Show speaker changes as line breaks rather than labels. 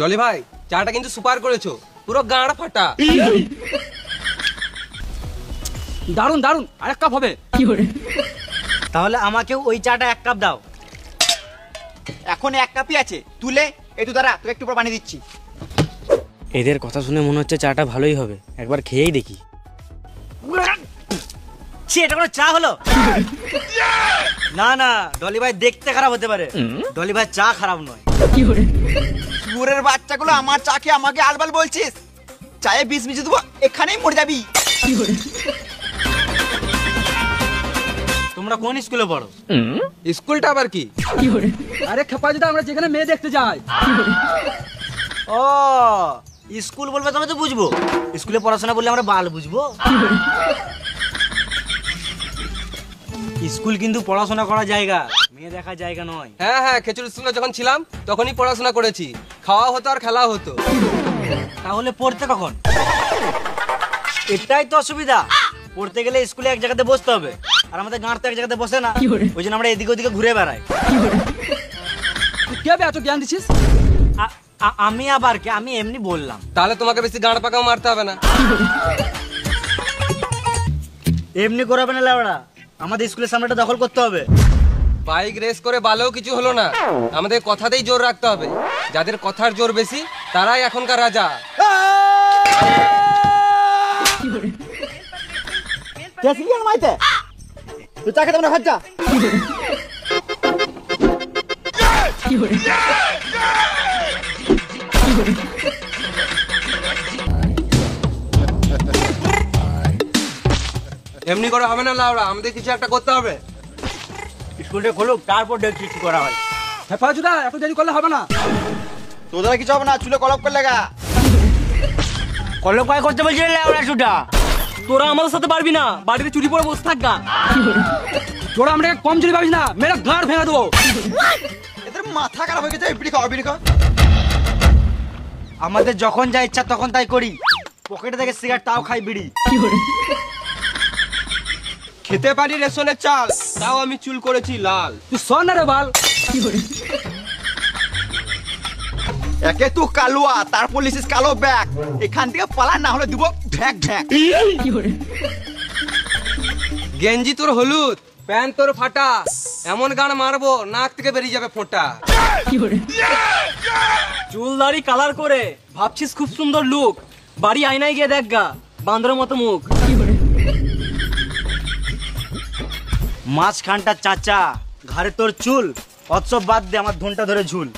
ডলি ভাই চাটা কিন্তু সুপার করেছো, পুরো গাঁড় ফাটা।
দারুন দারুন, আরেক কাপ হবে।
তাহলে আমাকেও ওই চাটা এক কাপ দাও।
এখন এক কাপই আছে, তুলে একটু দাঁড়া, তোকে একটু পর পানি দিচ্ছি।
এদের কথা শুনে মনে হচ্ছে চাটা ভালোই হবে, একবার খেয়েই দেখি। ছি, এটা কোনো চা হলো? না না, ডলি ভাই দেখতে খারাপ হতে পারে, ডলি ভাই চা খারাপ নয়।
শুয়োরের বাচ্চাগুলো আমার চা খেয়ে আমাকে আলবাল বলছিস? চায়ে বিষ মিশিয়ে দেবো, এখানেই মরে যাবি।
তোমরা কোন স্কুলে পড়ো?
স্কুলটা আবার কি?
আরে খেপা যেটা, আমরা যেখানে মেয়ে দেখতে যাই।
ও স্কুল বলবে তবে তো বুঝবো, স্কুলে পড়াশোনা বললে আমরা বাল বুঝবো। স্কুল কিন্তু পড়াশোনা করার জায়গা, মেয়ে দেখার জায়গা নয়।
হ্যাঁ হ্যাঁ, খেচুড়ি স্কুলে যখন ছিলাম তখনই পড়াশোনা করেছি, খাওয়া হতো আর খেলা হতো।
তাহলে পড়তে কখন? এটাই তো অসুবিধা, পড়তে গেলে স্কুলে এক জায়গাতে বসতে হবে, আর আমাদের গাঁট তো এক জায়গাতে বসে না, ওই জন্য আমরা এদিকে ওদিকে ঘুরে বেড়াই।
কে বে এত জ্ঞান দিছিস?
আমি আবার কে, আমি এমনি বললাম।
তাহলে তোমাকে বেশি গাঁড় পাকাও মারতে হবে না।
এমনি করাবে না লাউড়া, আমাদের স্কুলের সামনেটা দখল করতে হবে।
বাইক রেস করে বালেও কিছু হলো না, আমাদের কথাতেই জোর রাখতে হবে। যাদের কথার জোর বেশি তারাই এখনকার রাজা।
মাইতে তুই চা খেতে না, খাচ্ছা
এমনি করে হবে না লাউড়া, আমাদের কিছু একটা করতে হবে।
স্কুলটা খোলুক, তারপর দেখছি কি করা হয়।
খেপা যেটা, এত দেরি করলে হবে না।
তোদের কিছু হবে না, চুলে কলপ করে লাগা।
কলক পায় করতে বলছিলে লাউড়া শুটা।
তোরা আমাদের সাথে পারবি না, বাড়িতে চুরি পরে বসে থাক গা। তোরা আমাকে কম চুরি পাবিস না, মেয়েরা গাঁড় ভেঙে দেবো।
এদের মাথা খারাপ হয়ে গেছে, বিড়ি খাওয়া, বিড়ি খাওয়া।
আমাদের যখন যা ইচ্ছা তখন তাই করি, পকেটে থেকে সিগারেট তাও খাই, বিড়ি।
খেতে পারি রেশনের চাল, তাও আমি চুল করেছি লাল।
তুই শোন না রে বাল।
একে তুই কালুয়া, তারপর লিসিস কালো ব্যাগ। এখান থেকে পালা, না হলে দিব ঢ্যাক ঢ্যাক।
গেঞ্জি তোর হলুদ, প্যান্ট তোর ফাটা, এমন গান মারবো নাক থেকে বেরিয়ে যাবে ফোঁটা।
চুল দাড়ি কালার করে ভাবছিস খুব সুন্দর লুক, বাড়ি আয়নায় গিয়ে দেখ গা, বান্দরের মতো মুখ।
মাঝখানটা চাচা, ঘাড়ে তোর চুল, অৎসব বাদ দে, আমার ধনটা ধরে ঝুল।